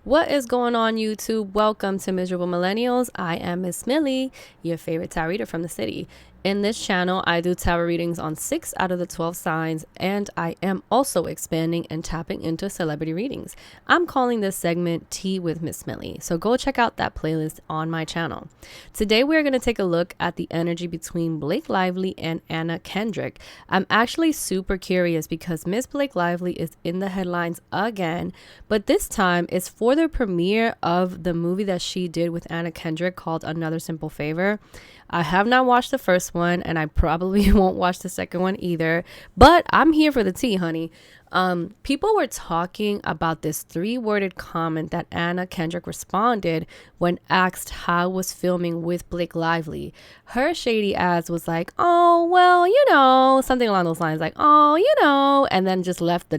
What is going on, YouTube? Welcome to Miserable Millennials. I am Miss Millie, your favorite tarot reader from the city. In this channel, I do tarot readings on 6 out of the 12 signs, and I am also expanding and tapping into celebrity readings. I'm calling this segment Tea with Miss Millie, so go check out that playlist on my channel. Today, we're going to take a look at the energy between Blake Lively and Anna Kendrick. I'm actually super curious because Miss Blake Lively is in the headlines again, but this time it's for the premiere of the movie that she did with Anna Kendrick called Another Simple Favor. I have not watched the first one, and I probably won't watch the second one either, but I'm here for the tea, honey. People were talking about this 3-worded comment that Anna Kendrick responded when asked how was filming with Blake Lively. Her shady ass was like, oh, well, something along those lines, like, oh, and then just left the ...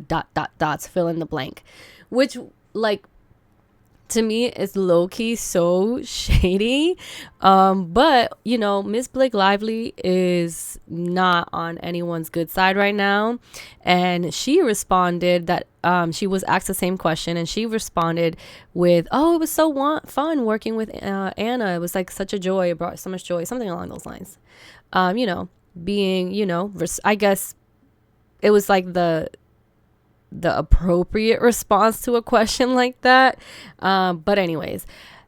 dots fill in the blank, which, like, to me it's low-key so shady. But Miss Blake Lively is not on anyone's good side right now, and she responded that she was asked the same question, and she responded with, oh, it was so fun working with Anna. It was like such a joy. It brought so much joy, something along those lines. I guess it was like the appropriate response to a question like that. But anyways,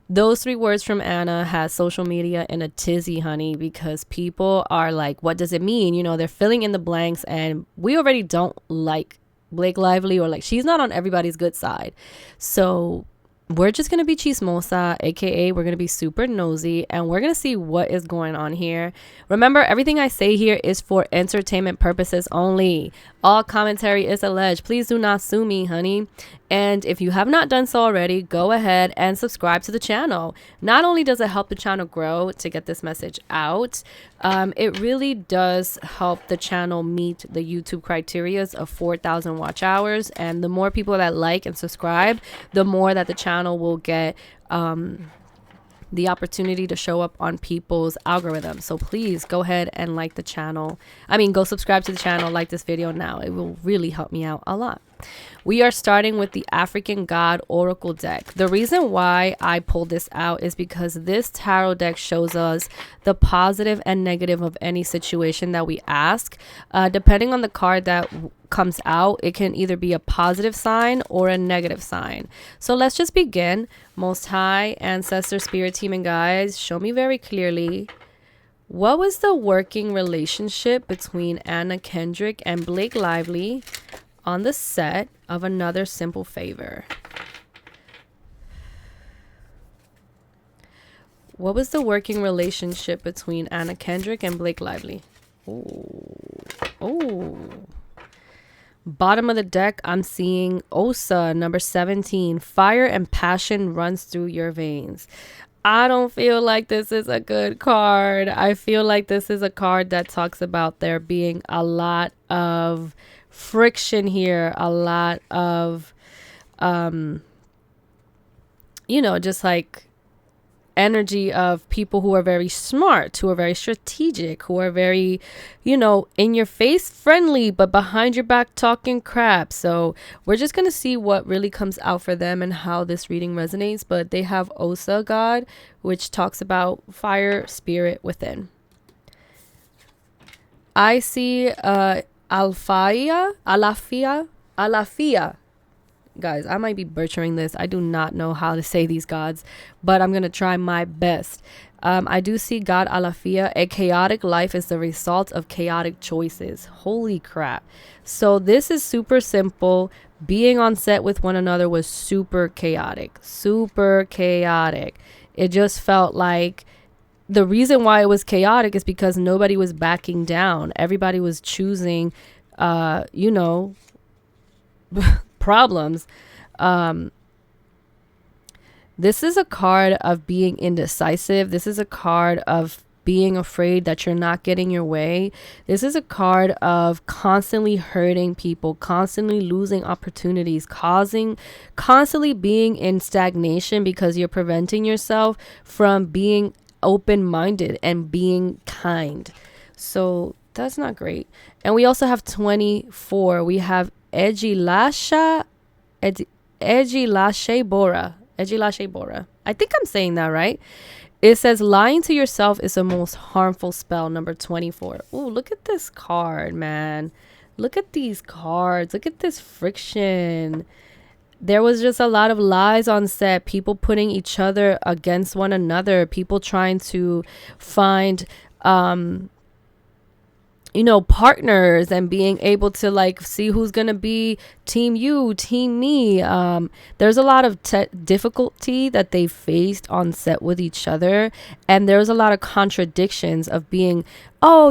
those 3 words from Anna has social media in a tizzy, honey, because people are like, what does it mean? They're filling in the blanks, and we already don't like Blake Lively, or like, she's not on everybody's good side. So we're just going to be chismosa, aka we're going to be super nosy, and we're going to see what is going on here. Remember, everything I say here is for entertainment purposes only. All commentary is alleged. Please do not sue me, honey. And if you have not done so already, go ahead and subscribe to the channel. Not only does it help the channel grow to get this message out, it really does help the channel meet the YouTube criterias of 4,000 watch hours. And the more people that like and subscribe, the more that the channel will get the opportunity to show up on people's algorithm. So please go ahead and like the channel. Go subscribe to the channel, like this video now. It will really help me out a lot. We are starting with the African God Oracle deck. The reason why I pulled this out is because this tarot deck shows us the positive and negative of any situation that we ask. Depending on the card that comes out, it can either be a positive sign or a negative sign. So let's just begin. Most High, Ancestor, Spirit Team, and guides, show me very clearly, what was the working relationship between Anna Kendrick and Blake Lively on the set of Another Simple Favor? What was the working relationship between Anna Kendrick and Blake Lively? Oh. Bottom of the deck, I'm seeing Osa, number 17. Fire and passion runs through your veins. I don't feel like this is a good card. I feel like this is a card that talks about there being a lot of friction here, a lot of just like energy of people who are very smart, who are very strategic, who are very in your face friendly, but behind your back talking crap. So we're just gonna see what really comes out for them and how this reading resonates. But they have Osa God, which talks about fire spirit within. I see Alafia. Guys, I might be butchering this. I do not know how to say these gods, but I'm going to try my best. I do see God Alafia. A chaotic life is the result of chaotic choices. Holy crap. So this is super simple. Being on set with one another was super chaotic. Super chaotic. It just felt like the reason why it was chaotic is because nobody was backing down. Everybody was choosing, problems. This is a card of being indecisive. This is a card of being afraid that you're not getting your way. This is a card of constantly hurting people, constantly losing opportunities, constantly being in stagnation because you're preventing yourself from being open-minded and being kind. So that's not great. And we also have 24. We have Ejilashe Bora. Ejilashe Bora. I think I'm saying that right. It says lying to yourself is the most harmful spell, number 24. Ooh, look at this card, man. Look at these cards. Look at this friction. There was just a lot of lies on set, people putting each other against one another, people trying to find partners and being able to like see who's gonna be team you, team me. There's a lot of difficulty that they faced on set with each other, and there's a lot of contradictions of being, oh,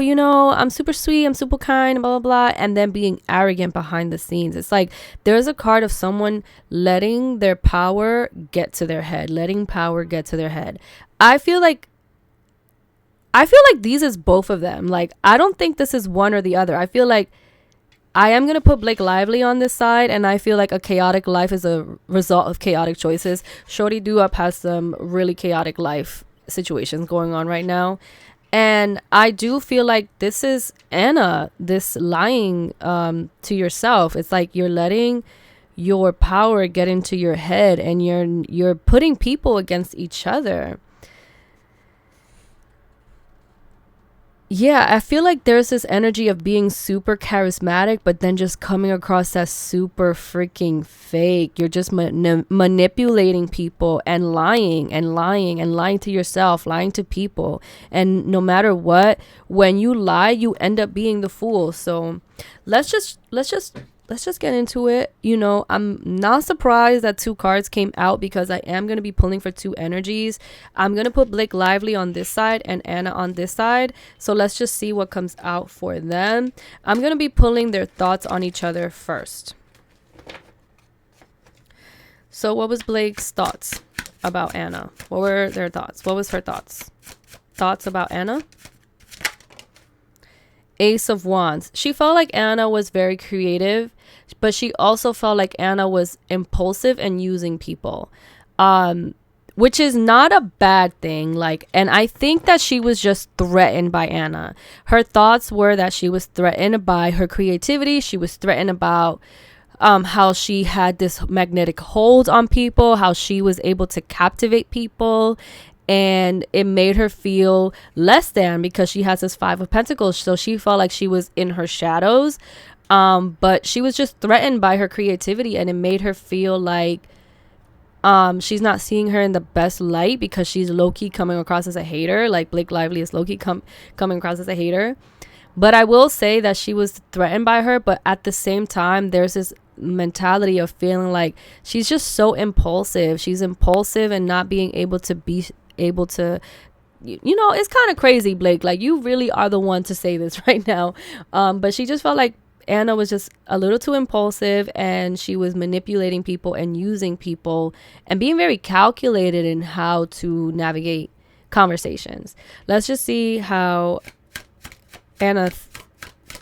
I'm super sweet, I'm super kind, blah blah blah, and then being arrogant behind the scenes. It's like there's a card of someone letting their power get to their head, I feel like these is both of them. Like, I don't think this is one or the other. I feel like I am going to put Blake Lively on this side, and I feel like a chaotic life is a result of chaotic choices. Shorty Doo-Wop has some really chaotic life situations going on right now. And I do feel like this is Anna, this lying to yourself. It's like you're letting your power get into your head, and you're putting people against each other. Yeah, I feel like there's this energy of being super charismatic, but then just coming across as super freaking fake. You're just manipulating people and lying to yourself, lying to people. And no matter what, when you lie, you end up being the fool. So let's just get into it. I'm not surprised that 2 cards came out, because I am going to be pulling for 2 energies. I'm going to put Blake Lively on this side and Anna on this side. So let's just see what comes out for them. I'm going to be pulling their thoughts on each other first. So what was Blake's thoughts about Anna? What were their thoughts? What was her thoughts? Thoughts about Anna? Ace of Wands. She felt like Anna was very creative, but she also felt like Anna was impulsive and using people, which is not a bad thing. And I think that she was just threatened by Anna. Her thoughts were that she was threatened by her creativity. She was threatened about how she had this magnetic hold on people, how she was able to captivate people. And it made her feel less than, because she has this 5 of Pentacles. So she felt like she was in her shadows. But she was just threatened by her creativity, and it made her feel like she's not seeing her in the best light, because she's low-key coming across as a hater. Like Blake Lively is low-key coming across as a hater. But I will say that she was threatened by her, but at the same time, there's this mentality of feeling like she's just so impulsive. She's impulsive and not being able to be able to, it's kind of crazy, Blake. Like, you really are the one to say this right now. But she just felt like Anna was just a little too impulsive, and she was manipulating people and using people and being very calculated in how to navigate conversations. Let's just see how Anna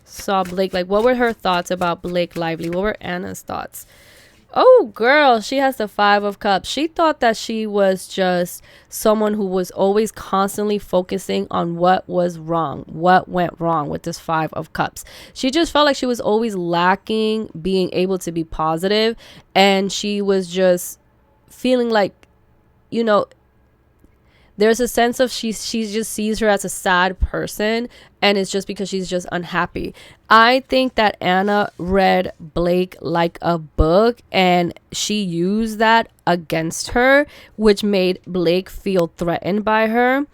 saw Blake. Like, what were her thoughts about Blake Lively? What were Anna's thoughts? Oh, girl, she has the 5 of Cups. She thought that she was just someone who was always constantly focusing on what was wrong, what went wrong with this 5 of Cups. She just felt like she was always lacking being able to be positive, and she was just feeling like, there's a sense of she just sees her as a sad person, and it's just because she's just unhappy. I think that Anna read Blake like a book, and she used that against her, which made Blake feel threatened by her.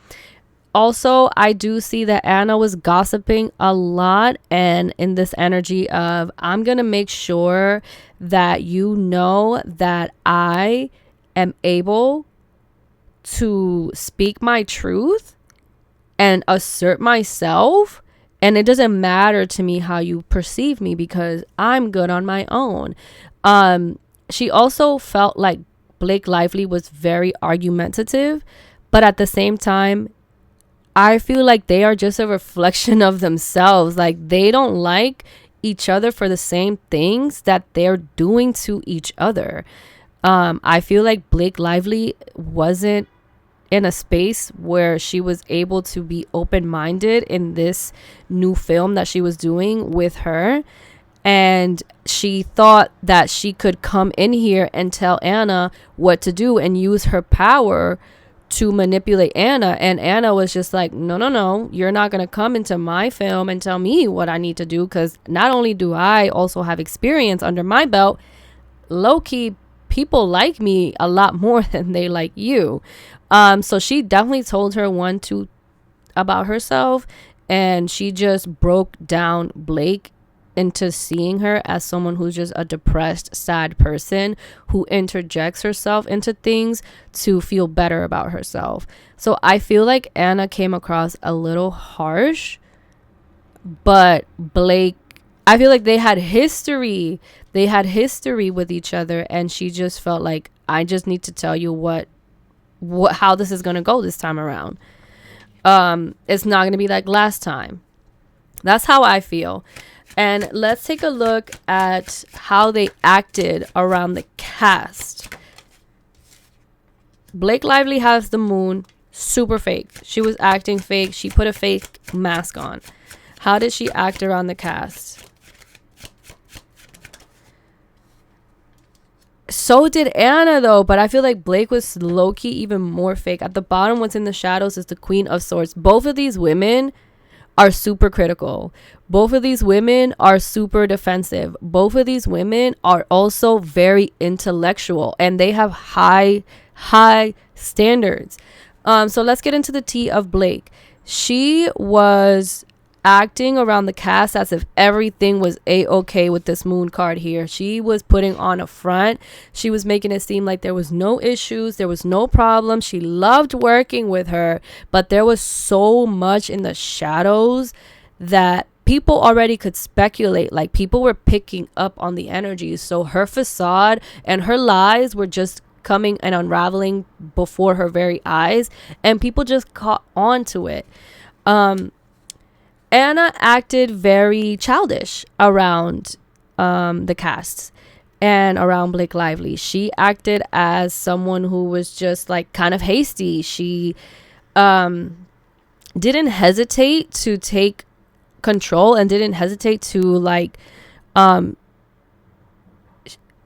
Also, I do see that Anna was gossiping a lot, and in this energy of, I'm going to make sure that you know that I am able to speak my truth and assert myself, and it doesn't matter to me how you perceive me, because I'm good on my own. She also felt like Blake Lively was very argumentative, but at the same time, I feel like they are just a reflection of themselves. Like, they don't like each other for the same things that they're doing to each other. I feel like Blake Lively wasn't in a space where she was able to be open-minded in this new film that she was doing with her. And she thought that she could come in here and tell Anna what to do and use her power to manipulate Anna. And Anna was just like, no, no, no, you're not going to come into my film and tell me what I need to do, because not only do I also have experience under my belt, low-key, people like me a lot more than they like you. So she definitely told her 1-2 about herself, and she just broke down Blake into seeing her as someone who's just a depressed, sad person who interjects herself into things to feel better about herself. So I feel like Anna came across a little harsh, but Blake, I feel like they had history. They had history with each other, and she just felt like, I just need to tell you how this is going to go this time around. It's not going to be like last time. That's how I feel. And let's take a look at how they acted around the cast. Blake Lively has the moon, super fake. She was acting fake. She put a fake mask on. How did she act around the cast? So did Anna, though, but I feel like Blake was low-key even more fake. At the bottom, what's in the shadows is the Queen of Swords. Both of these women are super critical. Both of these women are super defensive. Both of these women are also very intellectual, and they have high standards. So let's get into the tea of Blake. She was acting around the cast as if everything was a-okay with this moon card here. She was putting on a front. She was making it seem like there was no issues, there was no problem. She loved working with her, but there was so much in the shadows that people already could speculate. Like, people were picking up on the energy. So her facade and her lies were just coming and unraveling before her very eyes, and people just caught on to it. Anna acted very childish around the cast and around Blake Lively. She acted as someone who was just like kind of hasty. She didn't hesitate to take control and didn't hesitate to like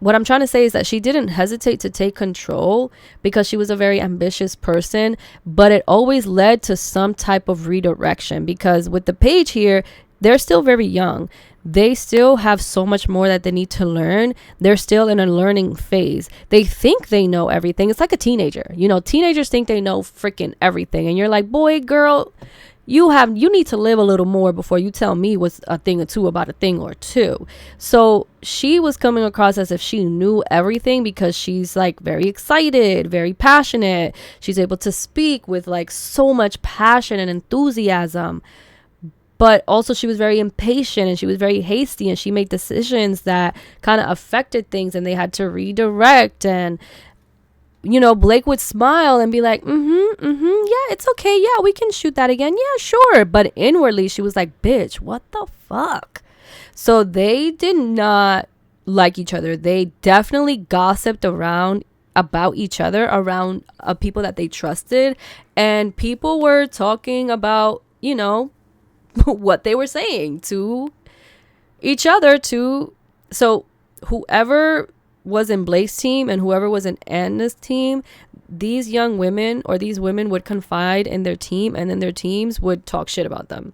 what I'm trying to say is that she didn't hesitate to take control because she was a very ambitious person, but it always led to some type of redirection, because with the page here, they're still very young. They still have so much more that they need to learn. They're still in a learning phase. They think they know everything. It's like a teenager. You know, teenagers think they know freaking everything. And you're like, boy, girl, you need to live a little more before you tell me what's a thing or two about a thing or two. So she was coming across as if she knew everything because she's like very excited, very passionate. She's able to speak with like so much passion and enthusiasm. But also she was very impatient and she was very hasty, and she made decisions that kind of affected things, and they had to redirect. And you know, Blake would smile and be like, yeah, it's okay. Yeah, we can shoot that again. Yeah, sure. But inwardly, she was like, bitch, what the fuck? So they did not like each other. They definitely gossiped around about each other, around people that they trusted. And people were talking about, you know, what they were saying to each other. So whoever was in Blake's team and whoever was in Anna's team, these young women or these women would confide in their team, and then their teams would talk shit about them.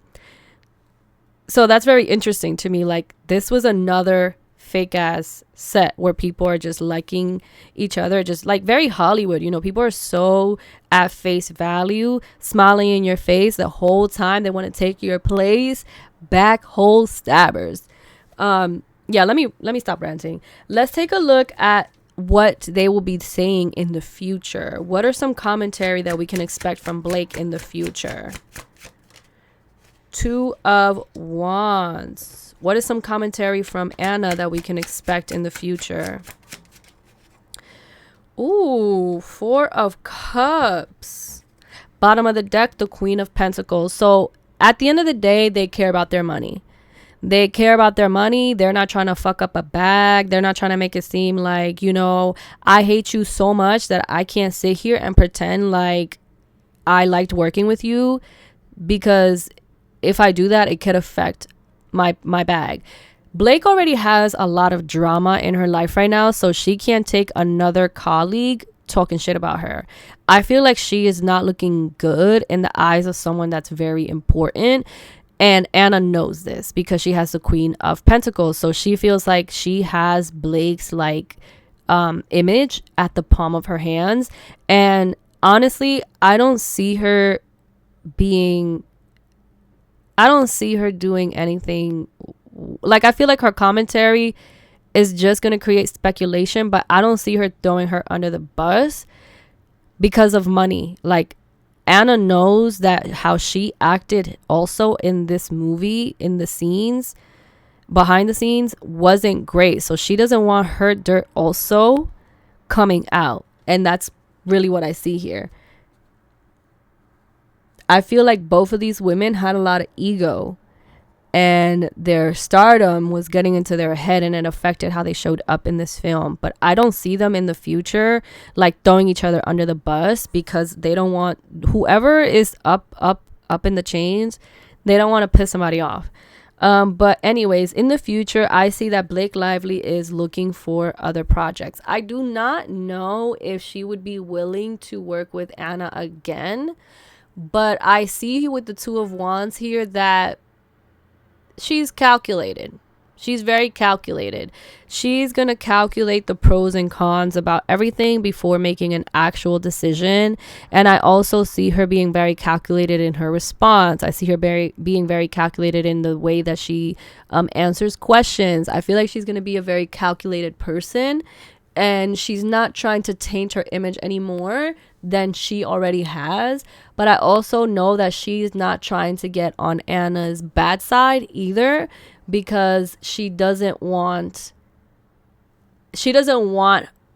So that's very interesting to me. Like, this was another fake ass set where people are just liking each other, just like very Hollywood. You know, people are so at face value, smiling in your face the whole time. They want to take your place. Back hole stabbers. Yeah, let me stop ranting. Let's take a look at what they will be saying in the future. What are some commentary that we can expect from Blake in the future? 2 of Wands. What is some commentary from Anna that we can expect in the future? Ooh, 4 of Cups. Bottom of the deck, the Queen of Pentacles. So at the end of the day, they care about their money. They care about their money. They're not trying to fuck up a bag. They're not trying to make it seem like, you know, I hate you so much that I can't sit here and pretend like I liked working with you, because if I do that, it could affect my bag. Blake already has a lot of drama in her life right now, so she can't take another colleague talking shit about her. I feel like she is not looking good in the eyes of someone that's very important. And Anna knows this because she has the Queen of Pentacles. So she feels like she has Blake's like image at the palm of her hands. And honestly, I don't see her doing anything. Like, I feel like her commentary is just going to create speculation, but I don't see her throwing her under the bus because of money. Like, Anna knows that how she acted also in this movie, in the scenes, behind the scenes, wasn't great. So she doesn't want her dirt also coming out. And that's really what I see here. I feel like both of these women had a lot of ego, and their stardom was getting into their head, and it affected how they showed up in this film. But I don't see them in the future like throwing each other under the bus, because they don't want whoever is up in the chains, they don't want to piss somebody off. But anyways, in the future, I see that Blake Lively is looking for other projects. I do not know if she would be willing to work with Anna again, but I see with the Two of Wands here that she's calculated. She's very calculated. She's going to calculate the pros and cons about everything before making an actual decision. And I also see her being very calculated in her response. I see her being very calculated in the way that she answers questions. I feel like she's going to be a very calculated person, and she's not trying to taint her image anymore than she already has. But I also know that she's not trying to get on Anna's bad side either, because she doesn't want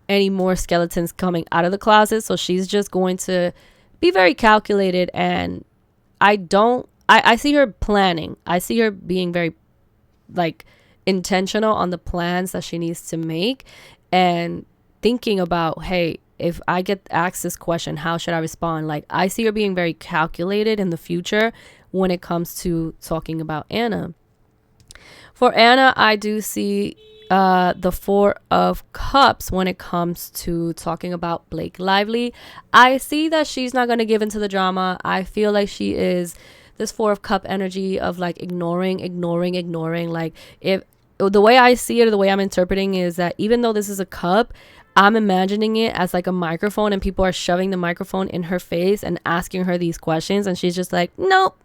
any more skeletons coming out of the closet. So she's just going to be very calculated. And I see her planning. I see her being very like intentional on the plans that she needs to make, and thinking about, hey, if I get asked this question, how should I respond? Like, I see her being very calculated in the future when it comes to talking about Anna. For Anna, I do see the Four of Cups when it comes to talking about Blake Lively. I see that she's not going to give into the drama. I feel like she is this Four of Cup energy of like ignoring. Like, if the way I see it, or the way I'm interpreting is that even though this is a cup, I'm imagining it as like a microphone, and people are shoving the microphone in her face and asking her these questions, and she's just like, nope,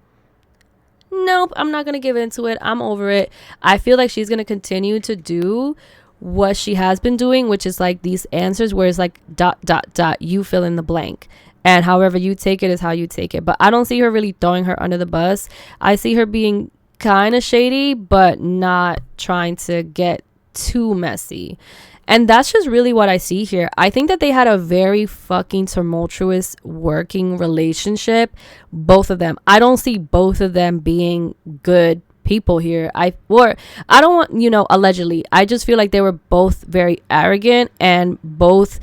I'm not gonna give into it. I'm over it. I feel like she's gonna continue to do what she has been doing, which is like these answers where it's like ... you fill in the blank, and however you take it is how you take it. But I don't see her really throwing her under the bus. I see her being kind of shady, but not trying to get too messy. And that's just really what I see here. I think that they had a very fucking tumultuous working relationship, both of them. I don't see both of them being good people here. I don't want, allegedly. I just feel like they were both very arrogant, and both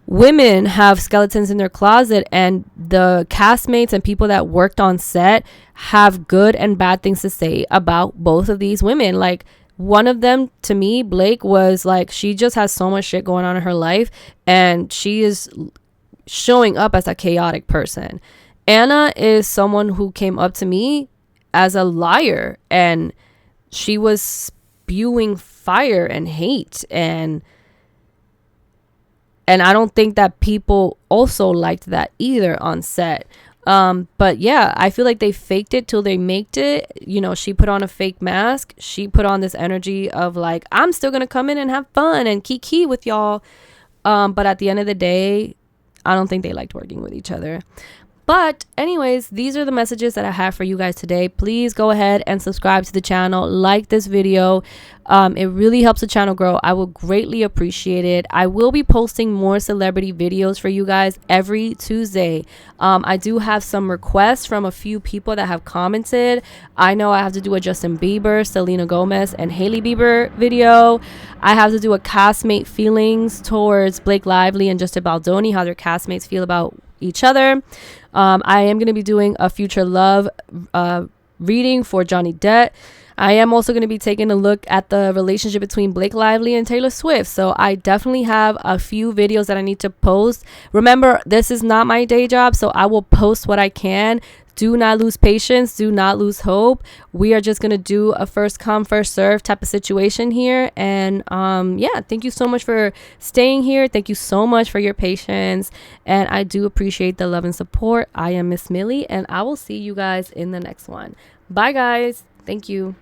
women have skeletons in their closet, and the castmates and people that worked on set have good and bad things to say about both of these women. Like, one of them, to me, Blake, was like, she just has so much shit going on in her life, and she is showing up as a chaotic person. Anna is someone who came up to me as a liar, and she was spewing fire and hate, and I don't think that people also liked that either on set. But yeah, I feel like they faked it till they maked it. She put on a fake mask. She put on this energy of like, I'm still gonna come in and have fun and kiki with y'all. But at the end of the day, I don't think they liked working with each other. But anyways, these are the messages that I have for you guys today. Please go ahead and subscribe to the channel, like this video. It really helps the channel grow. I will greatly appreciate it. I will be posting more celebrity videos for you guys every Tuesday. I do have some requests from a few people that have commented. I know I have to do a Justin Bieber, Selena Gomez, and Hailey Bieber video. I have to do a castmate feelings towards Blake Lively and Justin Baldoni, how their castmates feel about each other. I am going to be doing a future love reading for Johnny Depp. I am also going to be taking a look at the relationship between Blake Lively and Taylor Swift. So I definitely have a few videos that I need to post. Remember, this is not my day job, so I will post what I can. Do not lose patience. Do not lose hope. We are just going to do a first come, first serve type of situation here. And yeah, thank you so much for staying here. Thank you so much for your patience. And I do appreciate the love and support. I am Miss Millie, and I will see you guys in the next one. Bye, guys. Thank you.